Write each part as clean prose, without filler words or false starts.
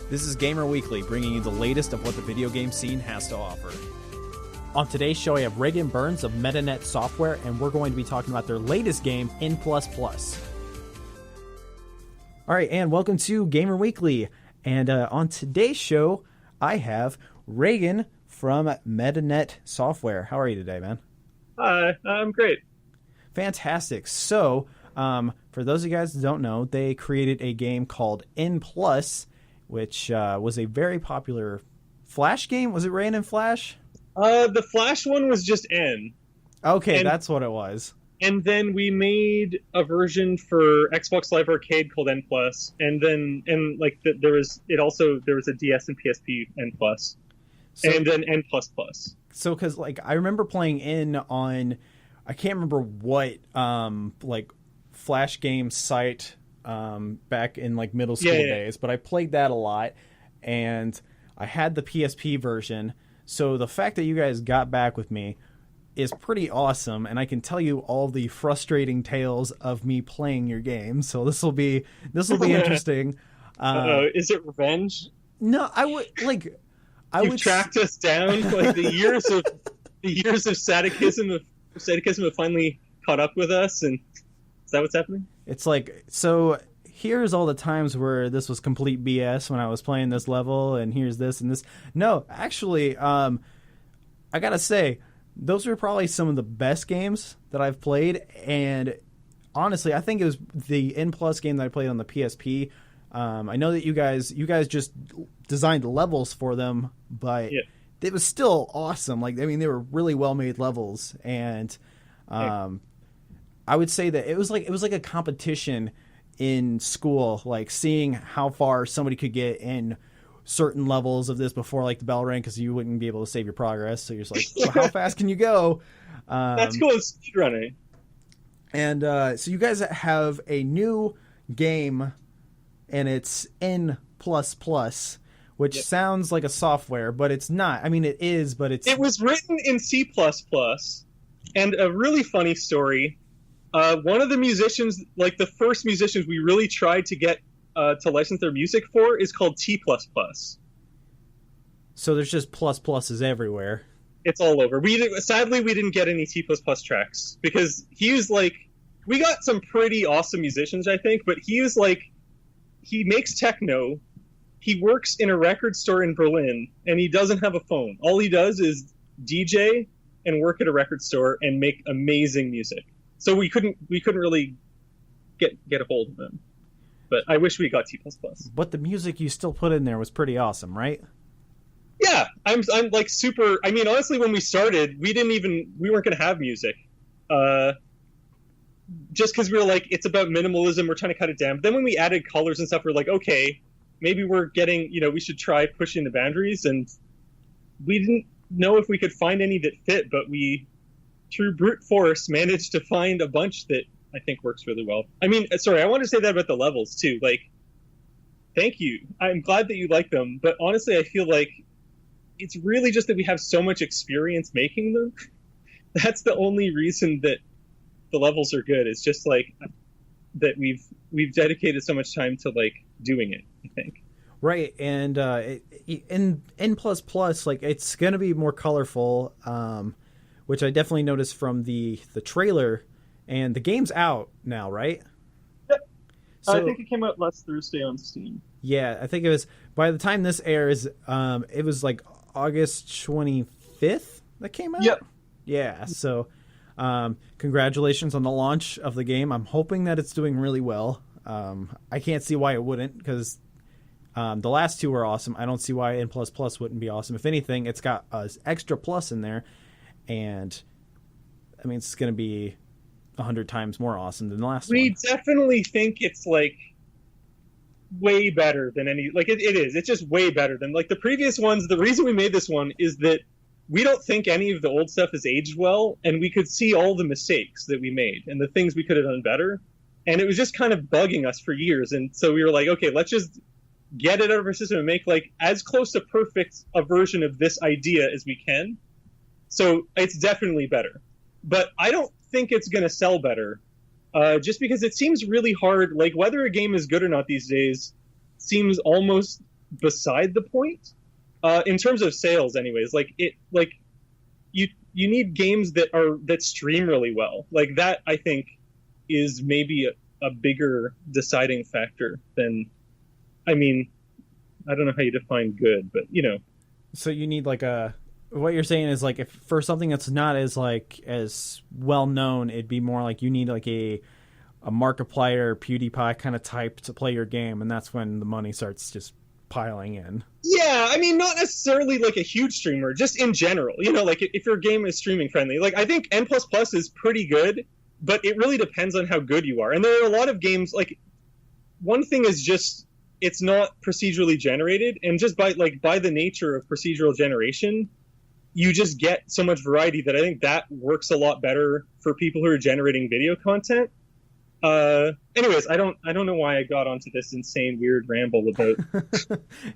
This is Gamer Weekly, bringing you the latest of what the video game scene has to offer. On today's show, I have Raigan Burns of Metanet Software, and we're going to be talking about their latest game, N++. All right, and welcome to Gamer Weekly. And on today's show, I have Raigan from Metanet Software. How are you today, man? Hi, I'm great. Fantastic. So, for those of you guys that don't know, they created a game called N+, which was a very popular Flash game. Was it ran in Flash? The Flash one was just N. Okay, that's what it was. And then we made a version for Xbox Live Arcade called N+, and then there was a DS and PSP N+, and then N++. So, because I remember playing N on, I can't remember what Flash game site back in middle school days, but I played that a lot, and I had the PSP version. So the fact that you guys got back with me is pretty awesome, and I can tell you all the frustrating tales of me playing your game. So this will be interesting. Is it revenge? No, I would You've tracked us down. The years of sadism have finally caught up with us, and is that what's happening? It's so here's all the times where this was complete BS when I was playing this level, and here's this and this. No, actually, I gotta say, those were probably some of the best games that I've played, and honestly, I think it was the N+ game that I played on the PSP. I know that you guys just designed the levels for them, but it was still awesome. They were really well-made levels, and I would say that it was like a competition in school, seeing how far somebody could get in certain levels of this before the bell rang, because you wouldn't be able to save your progress. So you're just well, how fast can you go? That's cool. It's speedrunning. And so you guys have a new game, and it's N++, which sounds like a software, but it's not. I mean, it is, but it's... It was written in C++, and a really funny story. One of the musicians, the first musicians we really tried to get to license their music for, is called T++. So there's just pluses everywhere. It's all over. Sadly, we didn't get any T++ tracks, because he was we got some pretty awesome musicians, I think, but he was he makes techno, he works in a record store in Berlin, and he doesn't have a phone. All he does is DJ and work at a record store and make amazing music. So we couldn't really get a hold of him. But I wish we got T++. But the music you still put in there was pretty awesome, right? Yeah, I'm super. I mean, honestly, when we started, we weren't going to have music. Just because we were it's about minimalism, we're trying to cut it down. But then when we added colors and stuff, we're okay, maybe we're getting, we should try pushing the boundaries. And we didn't know if we could find any that fit, but we, through brute force, managed to find a bunch that I think works really well. I mean, sorry, I want to say that about the levels too. Thank you. I'm glad that you like them, but honestly, I feel it's really just that we have so much experience making them. That's the only reason that the levels are good. It's just that we've dedicated so much time to doing it, I think. Right, and in N++, it's going to be more colorful, which I definitely noticed from the trailer, and the game's out now, right? Yep. So, I think it came out last Thursday on Steam. Yeah, I think it was, by the time this airs, it was August 25th that came out? Yep. Yeah, so congratulations on the launch of the game. I'm hoping that it's doing really well. I can't see why it wouldn't, because the last two were awesome. I don't see why N++ wouldn't be awesome. If anything, it's got an extra plus in there, and I mean, it's going to be 100 times more awesome than the last one. We definitely think it's way better than any, it is. It's just way better than the previous ones. The reason we made this one is that we don't think any of the old stuff has aged well, and we could see all the mistakes that we made and the things we could have done better. And it was just kind of bugging us for years. And so we were okay, let's just get it out of our system and make as close to perfect a version of this idea as we can. So it's definitely better. But I don't think it's going to sell better, just because it seems really hard. Whether a game is good or not these days seems almost beside the point. In terms of sales, anyways, you need games that stream really well. Like that, I think, is maybe a bigger deciding factor than. I mean, I don't know how you define good, but So you need like a. What you're saying is like if for something that's not as well known, it'd be more like you need like a Markiplier, PewDiePie kind of type to play your game, and that's when the money starts just piling in. Yeah, I mean, not necessarily like a huge streamer, just in general. Like if your game is streaming friendly. Like I think N++ is pretty good, but it really depends on how good you are. And there are a lot of games, like one thing is just it's not procedurally generated, and just by the nature of procedural generation, you just get so much variety that I think that works a lot better for people who are generating video content. Anyways, I don't know why I got onto this insane weird ramble about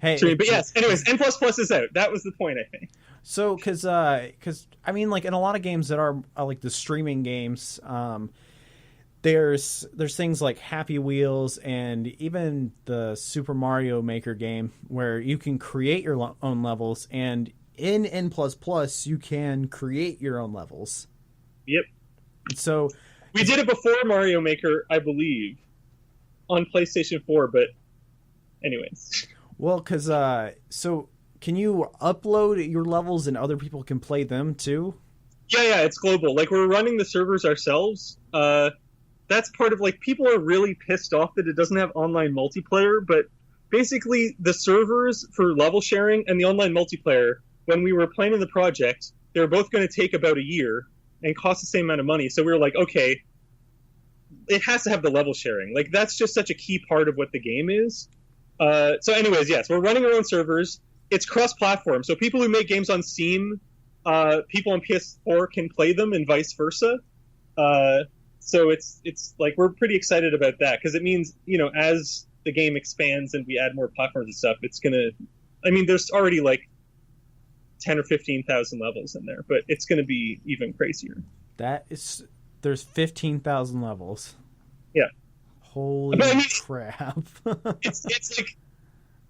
hey, streaming, but yes, anyways, N++ is out. That was the point, I think. So because I mean, like in a lot of games that are like the streaming games, there's things like Happy Wheels and even the Super Mario Maker game where you can create your own levels, and in N++ you can create your own levels. Yep. So we did it before Mario Maker, I believe, on PlayStation 4, but anyways. Well, because so can you upload your levels and other people can play them too? Yeah, it's global. Like we're running the servers ourselves. That's part of people are really pissed off that it doesn't have online multiplayer, but basically the servers for level sharing and the online multiplayer, when we were planning the project, they were both going to take about a year and cost the same amount of money. So we were like, okay, it has to have the level sharing. Like that's just such a key part of what the game is. So anyways, yes, we're running our own servers. It's cross-platform. So people who make games on Steam, people on PS4 can play them and vice versa. So it's like we're pretty excited about that because it means, as the game expands and we add more platforms and stuff, it's going to, I mean, there's already 10 or 15,000 levels in there, but it's going to be even crazier. There's 15,000 levels. Yeah. Holy crap. it's like,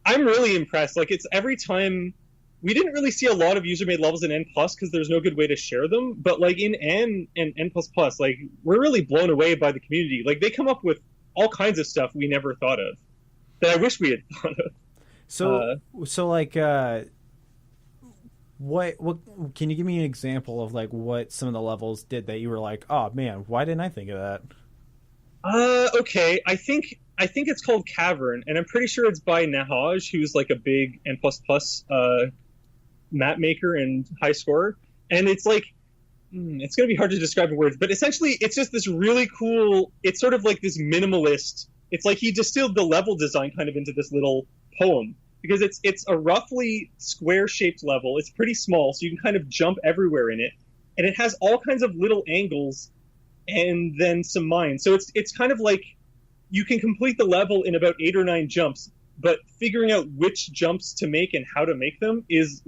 I'm really impressed. Like it's every time we didn't really see a lot of user made levels in N+ because there's no good way to share them. But in N and N++, we're really blown away by the community. Like they come up with all kinds of stuff we never thought of that I wish we had thought of. What can you give me an example of what some of the levels did that you were like, oh man, why didn't I think of that? Okay, I think it's called Cavern, and I'm pretty sure it's by Nahaj, who's a big N++ map maker and high scorer. And it's it's gonna be hard to describe in words, but essentially it's just this really cool. It's sort of like this minimalist. It's like he distilled the level design kind of into this little poem. Because it's a roughly square-shaped level. It's pretty small, so you can kind of jump everywhere in it. And it has all kinds of little angles and then some mines. So it's kind of like you can complete the level in about 8 or 9 jumps, but figuring out which jumps to make and how to make them is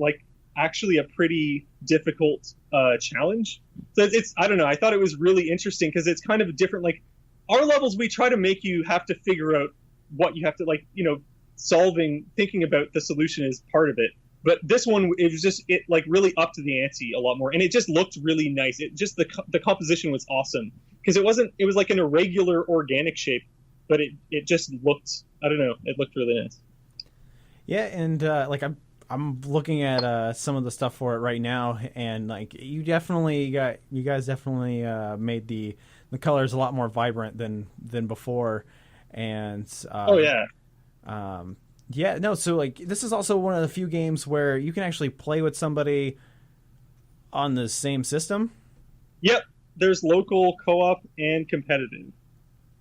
actually a pretty difficult challenge. So it's I don't know. I thought it was really interesting because it's kind of a different. Our levels, we try to make you have to figure out what you have to thinking about the solution is part of it, but this one it was just really upped the ante a lot more, and it just looked really nice. It just the composition was awesome because it was like an irregular organic shape, but it just looked, I don't know, it looked really nice. Yeah, and I'm looking at some of the stuff for it right now, and you guys definitely made the colors a lot more vibrant than before, and oh yeah. Yeah, no, so this is also one of the few games where you can actually play with somebody on the same system. Yep, there's local co-op and competitive.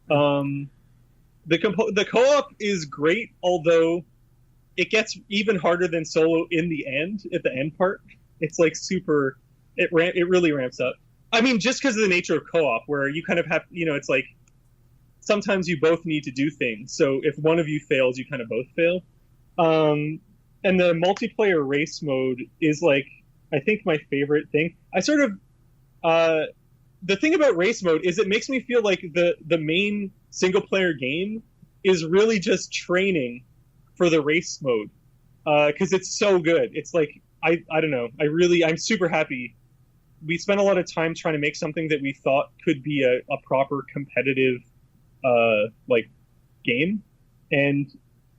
The co-op is great, although it gets even harder than solo in the end. At the end part, it's super. It really ramps up. I mean, just because of the nature of co-op, where you kind of have, it's sometimes you both need to do things. So if one of you fails, you kind of both fail. And the multiplayer race mode is I think my favorite thing. I sort of, the thing about race mode is it makes me feel like the main single player game is really just training for the race mode. because it's so good. It's like I don't know. I'm super happy. We spent a lot of time trying to make something that we thought could be a proper competitive like game, and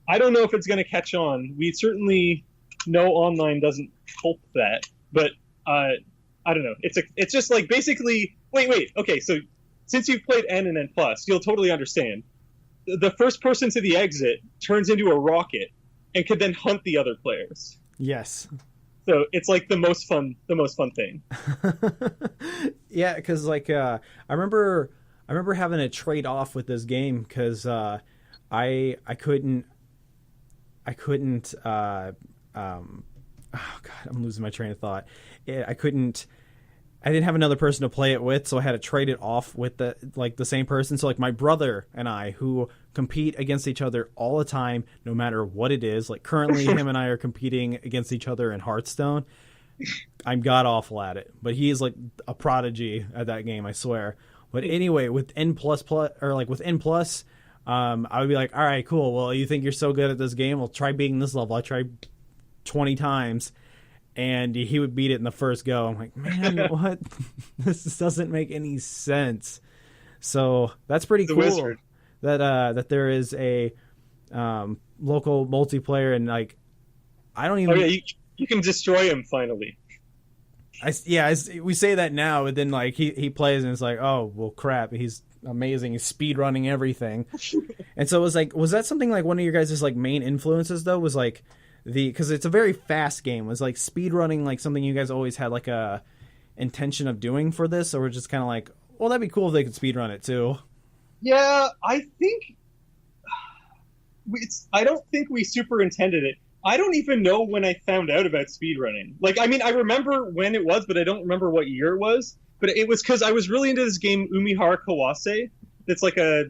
I don't know if it's going to catch on. We certainly know online doesn't help that, but I don't know. It's just like basically wait. Okay, so since you've played N and N plus, you'll totally understand. The first person to the exit turns into a rocket and could then hunt the other players. Yes. So it's like the most fun thing. Yeah, because like I remember having to trade off with this game because I couldn't oh god, I'm losing my train of thought. I didn't have another person to play it with, so I had to trade it off with the same person. So like my brother and I, who compete against each other all the time, no matter what it is. Like currently, him and I are competing against each other in Hearthstone. I'm god awful at it, but he is like a prodigy at that game, I swear. But anyway, with N plus with N plus, I would be like, all right, cool. Well, you think you're so good at this game? Well, try beating this level. I tried 20 times. And he would beat it in the first go. I'm like, man, what? This doesn't make any sense. So that's pretty cool. Wizard. That there is a local multiplayer, and like I don't even. Oh yeah, you can destroy him finally. We say that now, but then like he plays and it's like, oh well, crap, he's amazing. He's speed running everything. And so it was like, was that something like one of your guys' like main influences though? Was like. Because it's a very fast game. Was like speedrunning like something you guys always had like a intention of doing for this, or just kind of like, well, that'd be cool if they could speedrun it too? Yeah, I think I don't think we super intended it. I don't even know when I found out about speedrunning. Like, I mean, I remember when it was, but I don't remember what year it was. But it was because I was really into this game Umihara Kawase. It's like a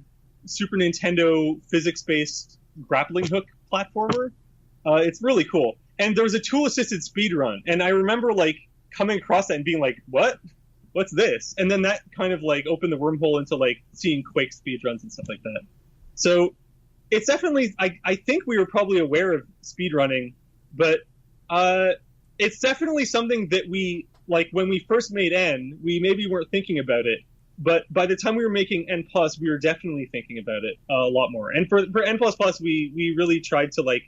Super Nintendo physics-based grappling hook platformer. It's really cool. And there was a tool-assisted speedrun, and I remember like coming across that and being like, what? What's this? And then that kind of like opened the wormhole into like seeing Quake speedruns and stuff like that. So it's definitely, I think we were probably aware of speedrunning, but it's definitely something that we, like when we first made N, we maybe weren't thinking about it. But by the time we were making N+, we were definitely thinking about it a lot more. And for N++, we really tried to like,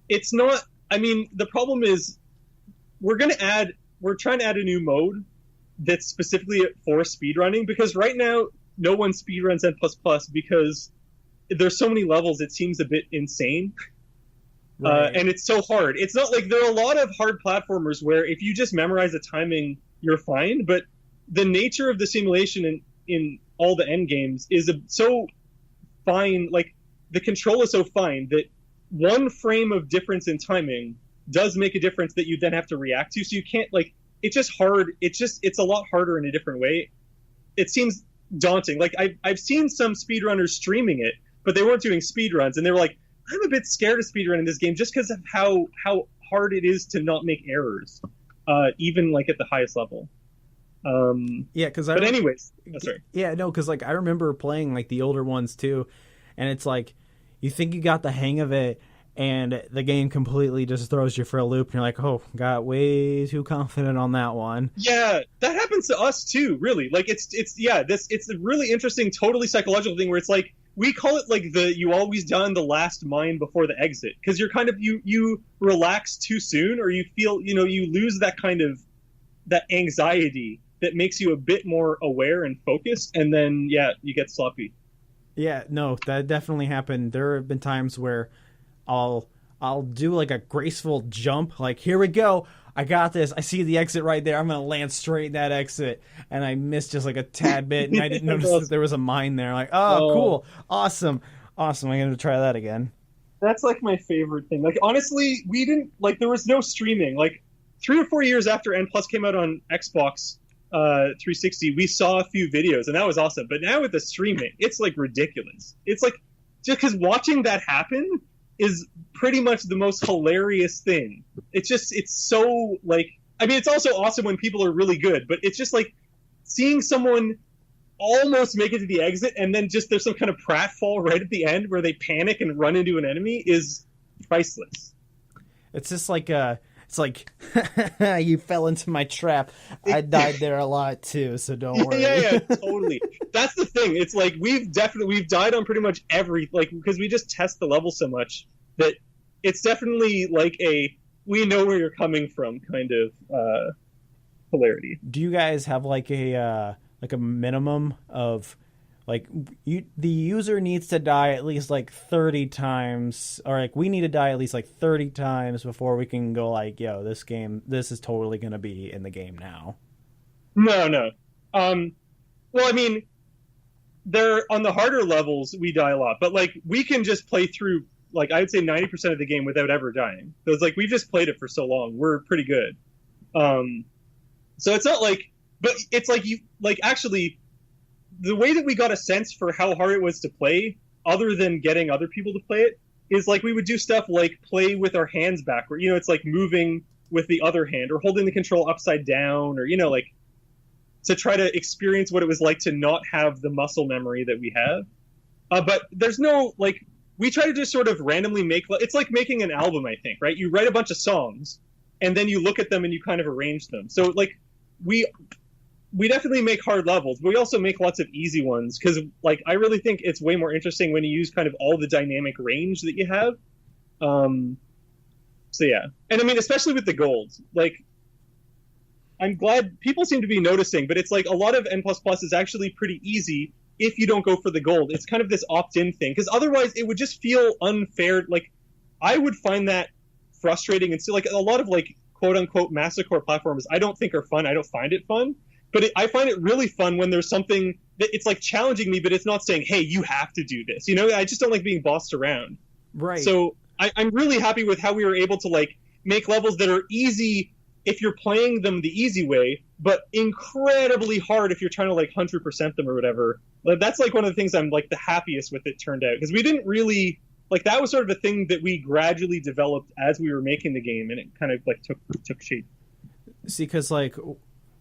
it's not, I mean, the problem is we're trying to add a new mode that's specifically for speedrunning, because right now no one speedruns N++ because there's so many levels it seems a bit insane. Right. And it's so hard. It's not like there are a lot of hard platformers where if you just memorize the timing, you're fine, but the nature of the simulation in all the end games is so fine, like the control is so fine that one frame of difference in timing does make a difference that you then have to react to. So you can't like, it's just hard. It's a lot harder in a different way. It seems daunting. Like I've seen some speedrunners streaming it, but they weren't doing speedruns, and they were like, I'm a bit scared of speedrunning this game just because of how hard it is to not make errors, even like at the highest level. Yeah, because but anyways, sorry. Yeah, no, because like I remember playing like the older ones too, and it's like you think you got the hang of it, and the game completely just throws you for a loop, and you're like, oh, got way too confident on that one. Yeah, that happens to us too. Really, like it's a really interesting, totally psychological thing where it's like we call it like you always done the last mine before the exit, because you're kind of you relax too soon, or you feel you lose that kind of that anxiety that makes you a bit more aware and focused, and then you get sloppy. Yeah, no, that definitely happened. There have been times where I'll do like a graceful jump, like here we go, I got this, I see the exit right there, I'm gonna land straight in that exit, and I missed just like a tad bit, and I didn't notice that there was a mine there. Like, oh, cool, awesome, I'm gonna try that again. That's like my favorite thing. Like honestly, we didn't like, there was no streaming. Like 3 or 4 years after N+ came out on Xbox 360, we saw a few videos, and that was awesome. But now with the streaming, it's like ridiculous. It's like, just because watching that happen is pretty much the most hilarious thing. It's so like, I mean, it's also awesome when people are really good, but it's just like seeing someone almost make it to the exit and then just there's some kind of pratfall right at the end where they panic and run into an enemy is priceless. It's just like it's like you fell into my trap. I died there a lot too, so don't worry. Yeah, totally. That's the thing. It's like we've died on pretty much every, like, because we just test the level so much that it's definitely like a we know where you're coming from kind of hilarity. Do you guys have like a minimum of like the user needs to die at least like 30 times, or like we need to die at least like 30 times before we can go like, yo, this is totally going to be in the game now? No. Well, I mean, they're on the harder levels, we die a lot, but like we can just play through, like, I would say 90% of the game without ever dying. So it's like we've just played it for so long. We're pretty good. So it's not like, but it's like actually the way that we got a sense for how hard it was to play, other than getting other people to play it, is like we would do stuff like play with our hands backward. You know, it's like moving with the other hand or holding the control upside down, or, you know, like to try to experience what it was like to not have the muscle memory that we have. But there's no, like, we try to just sort of randomly make, it's like making an album, I think, right? You write a bunch of songs and then you look at them and you kind of arrange them. So like we definitely make hard levels, but we also make lots of easy ones because, like, I really think it's way more interesting when you use kind of all the dynamic range that you have. So yeah, and I mean, especially with the gold, like, I'm glad people seem to be noticing, but it's like a lot of N++ is actually pretty easy if you don't go for the gold. It's kind of this opt-in thing, because otherwise it would just feel unfair. Like, I would find that frustrating, and so like a lot of like quote-unquote masochore platforms I don't think are fun. I don't find it fun. But I find it really fun when there's something that it's like challenging me, but it's not saying, hey, you have to do this. You know, I just don't like being bossed around. Right. So I'm really happy with how we were able to like make levels that are easy if you're playing them the easy way, but incredibly hard if you're trying to like 100% them or whatever. That's like one of the things I'm like the happiest with it turned out, because we didn't really like, that was sort of a thing that we gradually developed as we were making the game, and it kind of like took shape. See, because like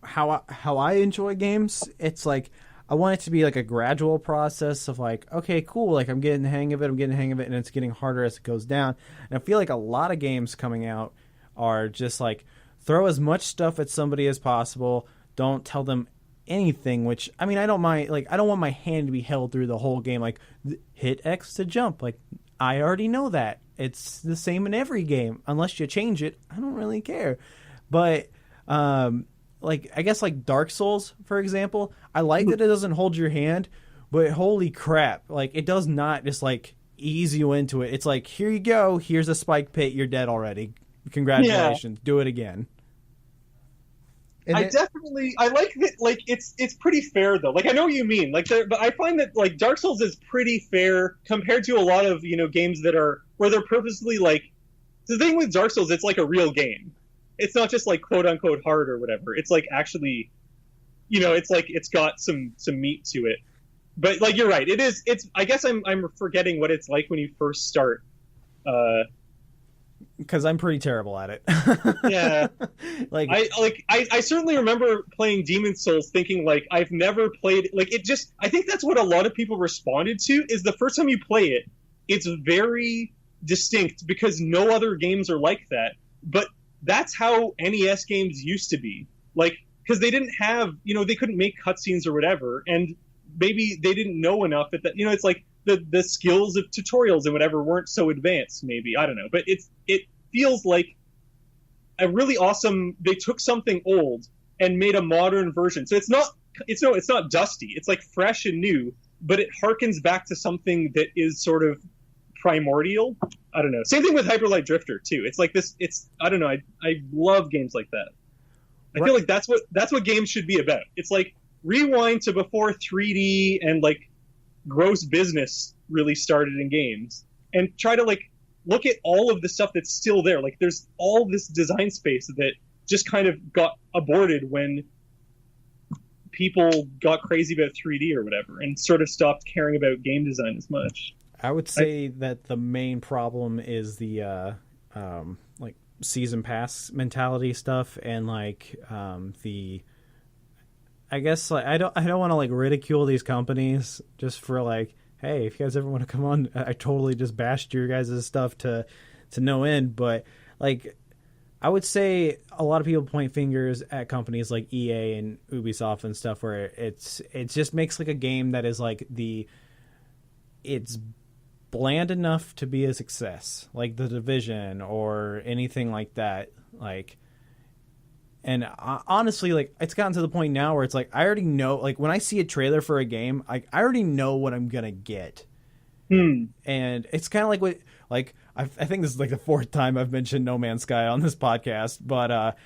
how I enjoy games, it's like I want it to be like a gradual process of like, okay, cool, like I'm getting the hang of it, and it's getting harder as it goes down. And I feel like a lot of games coming out are just like throw as much stuff at somebody as possible, don't tell them anything, which, I mean, I don't mind, like, I don't want my hand to be held through the whole game, like hit X to jump, like I already know that. It's the same in every game. Unless you change it, I don't really care. But like, I guess like Dark Souls, for example, I like that it doesn't hold your hand, but holy crap, like it does not just like ease you into it. It's like, here you go, here's a spike pit, you're dead already. Congratulations, do it again. And I like that. Like, it's pretty fair though. Like, I know what you mean. Like, but I find that like Dark Souls is pretty fair compared to a lot of, you know, games that are where they're purposely like. The thing with Dark Souls, it's like a real game. It's not just like quote unquote hard or whatever. It's like actually, you know, it's like it's got some meat to it. But like, you're right. It's. I guess I'm forgetting what it's like when you first start. Because I'm pretty terrible at it. Yeah. I certainly remember playing Demon's Souls thinking like I've never played, like, it just, I think that's what a lot of people responded to, is the first time you play it, it's very distinct because no other games are like that. But that's how NES games used to be. Like, because they didn't have, you know, they couldn't make cutscenes or whatever, and maybe they didn't know enough that, you know, it's like the skills of tutorials and whatever weren't so advanced, maybe. I don't know. But it feels like a really awesome, they took something old and made a modern version. So it's not dusty. It's like fresh and new, but it harkens back to something that is sort of primordial. I don't know. Same thing with Hyper Light Drifter too. It's like this, I don't know. I love games like that. I feel like that's what games should be about. It's like rewind to before 3D and like gross business really started in games, and try to like look at all of the stuff that's still there. Like, there's all this design space that just kind of got aborted when people got crazy about 3D or whatever and sort of stopped caring about game design as much. I would say that the main problem is the like season pass mentality stuff, and like I guess like I don't want to like ridicule these companies just for like, hey, if you guys ever want to come on, I totally just bashed your guys' stuff to to no end. But like, I would say a lot of people point fingers at companies like EA and Ubisoft and stuff where it just makes like a game that is like it's bland enough to be a success, like The Division or anything like that. Like, and honestly, like, it's gotten to the point now where it's like I already know, like, when I see a trailer for a game, I already know what I'm gonna get. And it's kind of like what, like, I think this is like the fourth time I've mentioned No Man's Sky on this podcast, but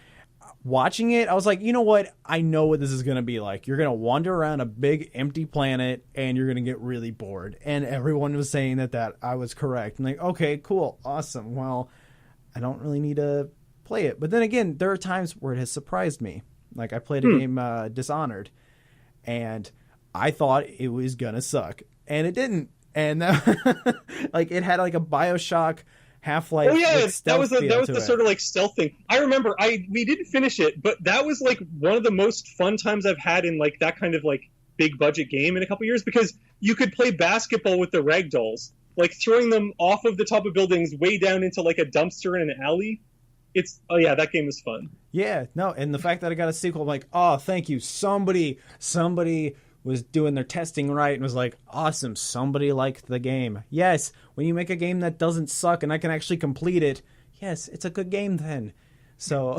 watching it, I was like, you know what? I know what this is going to be like. You're going to wander around a big empty planet and you're going to get really bored. And everyone was saying that I was correct. I'm like, okay, cool. Awesome. Well, I don't really need to play it. But then again, there are times where it has surprised me. Like I played a game, Dishonored, and I thought it was going to suck. And it didn't. And like it had like a BioShock Half-Life. Oh yeah, like, that was the sort of like stealth thing. I remember we didn't finish it, but that was like one of the most fun times I've had in like that kind of like big budget game in a couple years, because you could play basketball with the ragdolls, like throwing them off of the top of buildings way down into like a dumpster in an alley. That game was fun. Yeah, no, and the fact that I got a sequel, I'm like, oh, thank you, somebody was doing their testing right and was like, awesome, somebody liked the game. Yes, when you make a game that doesn't suck and I can actually complete it, yes, it's a good game then. So,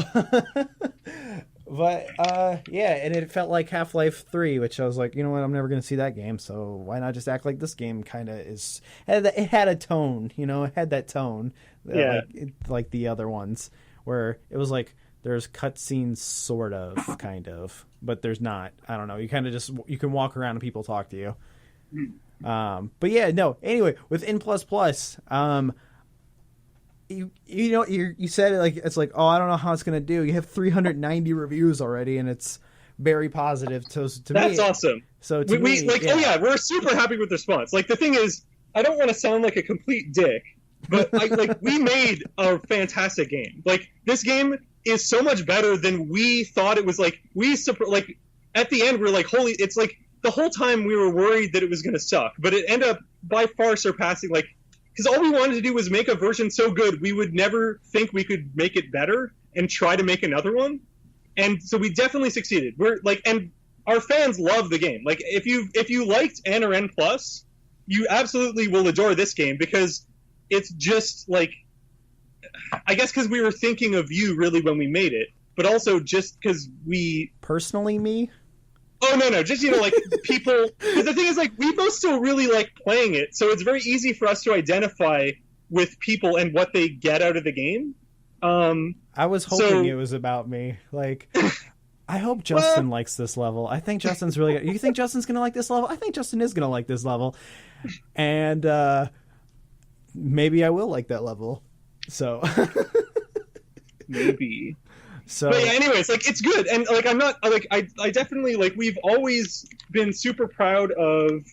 but yeah, and it felt like Half-Life 3, which I was like, you know what, I'm never going to see that game, so why not just act like this game kind of is, it had a tone, you know, it had that tone, yeah, like the other ones, where it was like, there's cutscenes, sort of, kind of, but there's not. I don't know. You kind of just, you can walk around and people talk to you. But yeah, no. Anyway, with N++, you know, you said it like, it's like, oh, I don't know how it's gonna do. You have 390 reviews already, and it's very positive. To that's me, awesome. So to me, like, yeah. Oh yeah, we're super happy with the response. Like the thing is, I don't want to sound like a complete dick, but we made a fantastic game. Like this game is so much better than we thought it was. Like like at the end we're like, holy, it's like the whole time we were worried that it was going to suck, but it ended up by far surpassing, like, because all we wanted to do was make a version so good we would never think we could make it better and try to make another one. And so we definitely succeeded. We're like, and our fans love the game. Like if you liked N or N+, you absolutely will adore this game, because it's just like, I guess because we were thinking of you really when we made it, but also just because we... Personally, me? Oh, no, just, you know, like, people... Because the thing is, like, we both still really like playing it, so it's very easy for us to identify with people and what they get out of the game. I was hoping it was about me. Like, I hope Justin likes this level. I think Justin's really good. You think Justin's going to like this level? I think Justin is going to like this level. And maybe I will like that level. So maybe. So but yeah, anyways, like it's good, and like I'm not like I definitely, like, we've always been super proud of,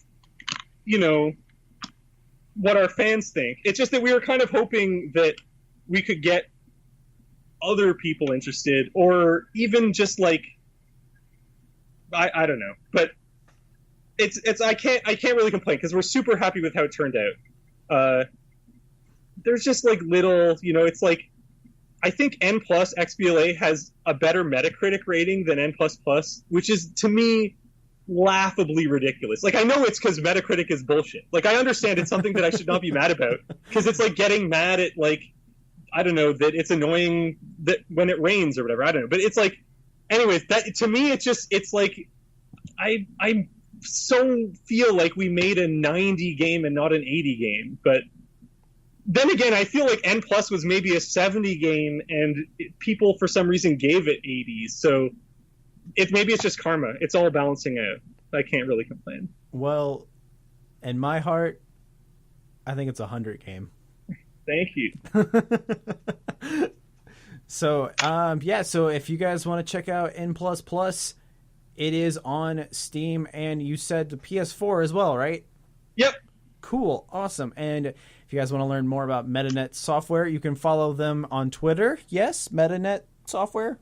you know, what our fans think. It's just that we were kind of hoping that we could get other people interested, or even just like I don't know, but it's I can't really complain because we're super happy with how it turned out. There's just like little, you know, it's like, I think N+ XBLA has a better Metacritic rating than N++, which is, to me, laughably ridiculous. Like, I know it's because Metacritic is bullshit. Like, I understand it's something that I should not be mad about, because it's like getting mad at, like, I don't know, that it's annoying that when it rains or whatever. I don't know. But it's like, anyways, that, to me, it's like, I so feel like we made a 90 game and not an 80 game, but then again, I feel like N+ was maybe a 70 game, and people for some reason gave it 80s. So maybe it's just karma. It's all balancing out. I can't really complain. Well, in my heart, I think it's a 100 game. Thank you. So, yeah. So if you guys want to check out N++, it is on Steam, and you said the PS4 as well, right? Yep. Cool. Awesome. And if you guys want to learn more about Metanet Software, you can follow them on Twitter. Yes, Metanet Software.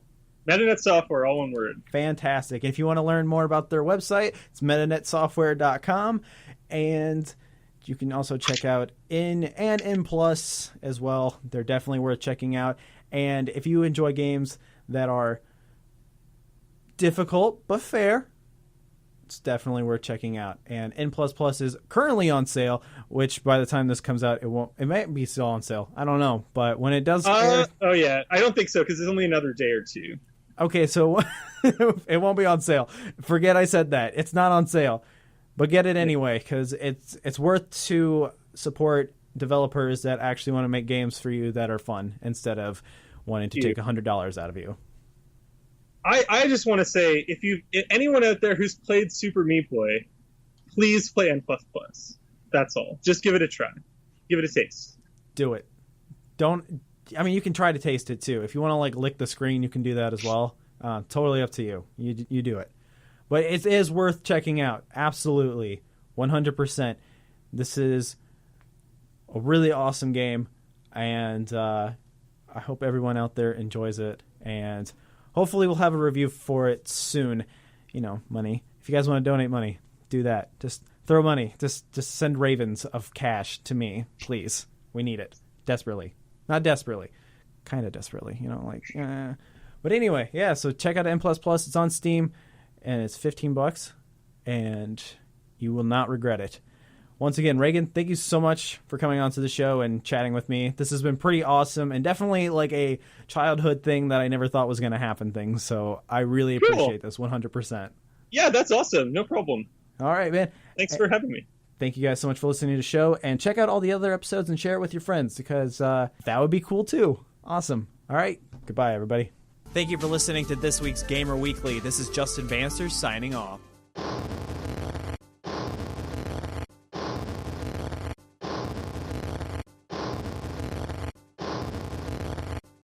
Metanet Software, all one word. Fantastic. If you want to learn more about their website, it's metanetsoftware.com. And You can also check out In and In Plus as well. They're definitely worth checking out. And if you enjoy games that are difficult but fair, it's definitely worth checking out. And N++ is currently on sale, which by the time this comes out, it might be still on sale. I don't know, but when it does air... Oh yeah, I don't think so, because it's only another day or two. Okay, so it won't be on sale. Forget I said that. It's not on sale, but get it anyway, because it's worth to support developers that actually want to make games for you that are fun, instead of wanting to take $100 out of you. I just want to say, if anyone out there who's played Super Meat Boy, please play N++. That's all. Just give it a try. Give it a taste. Do it. You can try to taste it too. If you want to like lick the screen, you can do that as well. Totally up to you. You do it. But it is worth checking out. Absolutely. 100%. This is a really awesome game, and I hope everyone out there enjoys it, and hopefully we'll have a review for it soon. Money. If you guys want to donate money, do that. Just throw money. Just send ravens of cash to me, please. We need it. Desperately. Not desperately. Kind of desperately. But anyway, yeah, so check out N++. It's on Steam, and it's $15, and you will not regret it. Once again, Raigan, thank you so much for coming on to the show and chatting with me. This has been pretty awesome, and definitely like a childhood thing that I never thought was going to happen thing. So I really appreciate this 100%. Yeah, that's awesome. No problem. All right, man. Thanks for having me. Thank you guys so much for listening to the show, and check out all the other episodes and share it with your friends, because that would be cool too. Awesome. All right. Goodbye, everybody. Thank you for listening to this week's Gamer Weekly. This is Justin Bannister signing off.